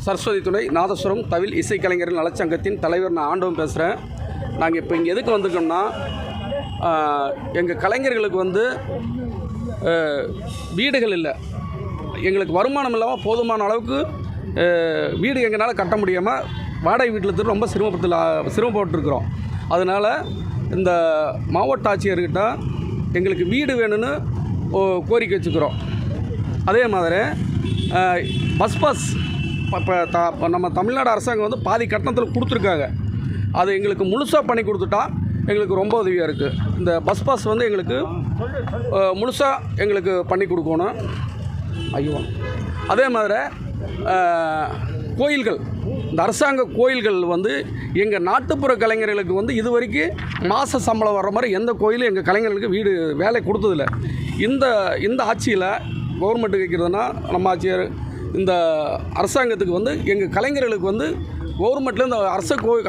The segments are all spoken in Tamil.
சரஸ்வதி துணை நாதஸ்வரம் தவில் இசைக்கலைஞர்கள் நலச்சங்கத்தின் தலைவர் நான் ஆண்டவன் பேசுகிறேன். நாங்கள் இப்போ இங்கே எதுக்கு வந்திருக்கோம்னா, எங்கள் கலைஞர்களுக்கு வந்து வீடுகள் இல்லை, எங்களுக்கு வருமானம் இல்லாமல் போதுமான அளவுக்கு வீடு எங்களால் கட்ட முடியாமல் வாடகை வீட்டில் ரொம்ப சிரமப்பட்டுருக்குறோம். அதனால் இந்த மாவட்ட ஆட்சியர்கிட்ட எங்களுக்கு வீடு வேணும்னு கோரிக்கை வச்சுக்கிறோம். அதே மாதிரி பஸ் இப்போ நம்ம தமிழ்நாடு அரசாங்கம் வந்து பாதி கட்டணத்தில் கொடுத்துருக்காங்க. அது எங்களுக்கு முழுசாக பண்ணி கொடுத்துட்டா எங்களுக்கு ரொம்ப உதவியாக இருக்குது. இந்த பஸ் வந்து எங்களுக்கு முழுசாக எங்களுக்கு பண்ணி கொடுக்கணும். ஐயோ, அதே மாதிரி கோயில்கள், இந்த அரசாங்க கோயில்கள் வந்து எங்கள் நாட்டுப்புற கலைஞர்களுக்கு வந்து இது வரைக்கும் மாத சம்பளம் வர்ற மாதிரி எந்த கோயிலும் எங்கள் கலைஞர்களுக்கு வீடு வேலை கொடுத்ததில்ல. இந்த ஆட்சியில் கவர்மெண்ட்டு கேட்குறதுனா நம்ம ஆட்சியர் இந்த அரசாங்கத்துக்கு வந்து எங்கள் கலைஞர்களுக்கு வந்து கவர்மெண்ட்லேருந்து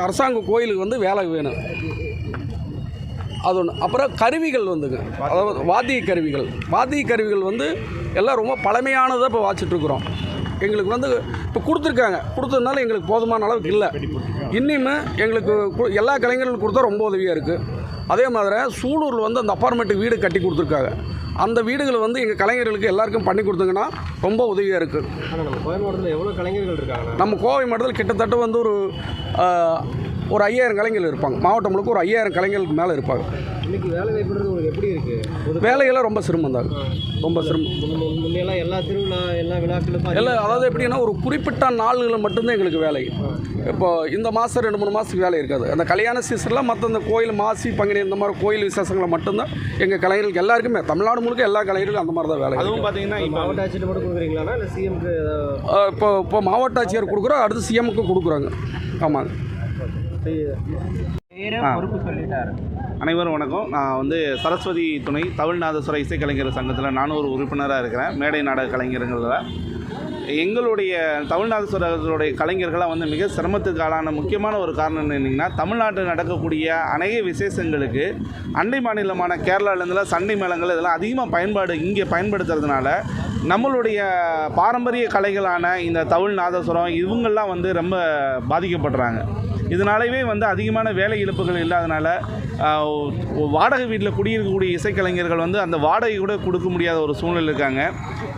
அரசாங்க கோயிலுக்கு வந்து வேலை வேணும். அது ஒன்று. அப்புறம் கருவிகள் வந்துங்க, அதாவது வாத்திய கருவிகள் வந்து எல்லாம் ரொம்ப பழமையானதாக இப்போ வாச்சிட்ருக்குறோம். எங்களுக்கு வந்து இப்போ கொடுத்ததுனால எங்களுக்கு போதுமான அளவுக்கு இல்லை. இன்னுமே எங்களுக்கு எல்லா கலைஞர்களுக்கும் கொடுத்தா ரொம்ப உதவியாக இருக்குது. அதே மாதிரி சூலூரில் வந்து அந்த அப்பார்ட்மெண்ட்டுக்கு வீடு கட்டி கொடுத்துருக்காங்க. அந்த வீடுகளை வந்து எங்கள் கலைஞர்களுக்கு எல்லாருக்கும் பண்ணி கொடுத்தங்கன்னா ரொம்ப உதவியாக இருக்குது. நம்ம கோவை மாவட்டத்தில் எவ்வளோ கலைஞர்கள் இருக்காங்க? நம்ம கோவை மாவட்டத்தில் கிட்டத்தட்ட வந்து ஒரு 5000 கலைஞர்கள் இருப்பாங்க. மாவட்டம் முழுக்க ஒரு 5000 கலைஞர்களுக்கு மேலே இருப்பாங்க. இன்றைக்கி வேலை வாய்ப்புறது உங்களுக்கு எப்படி இருக்குது? வேலையெல்லாம் ரொம்ப சிரமம் தான், ரொம்ப சிரமம். முன்னையெல்லாம் எல்லா திருவிழா எல்லா விழாக்களுக்கும் எல்லாம், அதாவது எப்படின்னா ஒரு குறிப்பிட்ட நாள்களில் மட்டும்தான் எங்களுக்கு வேலை. இப்போ இந்த மாதம் 2-3 மாதத்துக்கு வேலை இருக்காது. அந்த கல்யாண சீசனில் மற்ற இந்த கோயில் மாசி பங்குனி இந்த மாதிரி கோயில் விசேஷங்களை மட்டும்தான் எங்கள் கலைஞர்களுக்கு எல்லாருக்குமே, தமிழ்நாடு முழுக்க எல்லா கலைஞர்களுக்கும் அந்த மாதிரி தான் வேலை. அதுவும் பார்த்தீங்கன்னா மாவட்ட ஆட்சியர் மட்டும் கொடுக்குறீங்களா இல்லை சிஎம்க்கு? இப்போ மாவட்ட ஆட்சியர் கொடுக்குறோம், அடுத்து சிஎம்க்கு கொடுக்குறாங்க. ஆமாங்க. அனைவரும் வணக்கம். நான் வந்து சரஸ்வதி துணை தமிழ்நாதஸ்வர இசைக்கலைஞர் சங்கத்தில் நானும் ஒரு உறுப்பினராக இருக்கிறேன். மேடை நாடக கலைஞர்களில் எங்களுடைய தமிழ்நாதஸ்வரர்களுடைய கலைஞர்களாக வந்து மிக சிரமத்துக்கு ஆளான முக்கியமான ஒரு காரணம் என்னென்னா, தமிழ்நாட்டில் நடக்கக்கூடிய அநேக விசேஷங்களுக்கு அண்டை மாநிலமான கேரளாவிலேருந்துலாம் சண்டை மேளங்கள் இதெல்லாம் அதிகமாக இங்கே பயன்படுத்துறதுனால நம்மளுடைய பாரம்பரிய கலைகளான இந்த தமிழ்நாதஸ்வரம் இவங்கெல்லாம் வந்து ரொம்ப பாதிக்கப்படுறாங்க. இதனாலவே வந்து அதிகமான வேலை இழப்புகள் இல்லாதனால வாடகை வீட்டில் குடியிருக்கக்கூடிய இசைக்கலைஞர்கள் வந்து அந்த வாடகை கூட கொடுக்க முடியாத ஒரு சூழ்நிலை இருக்காங்க.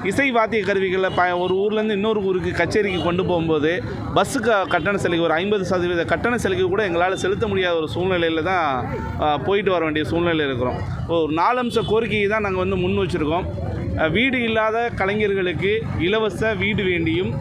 இசை வாத்திய கருவிகளில் ஒரு ஊர்லேருந்து இன்னொரு ஊருக்கு கச்சேரிக்கு கொண்டு போகும்போது பஸ்ஸுக்கு கட்டண சலுகை ஒரு 50% கட்டண சலுகை கூட எங்களால் செலுத்த முடியாத ஒரு சூழ்நிலையில் தான் போயிட்டு வர வேண்டிய சூழ்நிலையில் இருக்கிறோம். ஒரு 4 அம்ச கோரிக்கையை தான் நாங்கள் வந்து முன் வச்சுருக்கோம். வீடு இல்லாத கலைஞர்களுக்கு இலவச வீடு வேண்டியும்,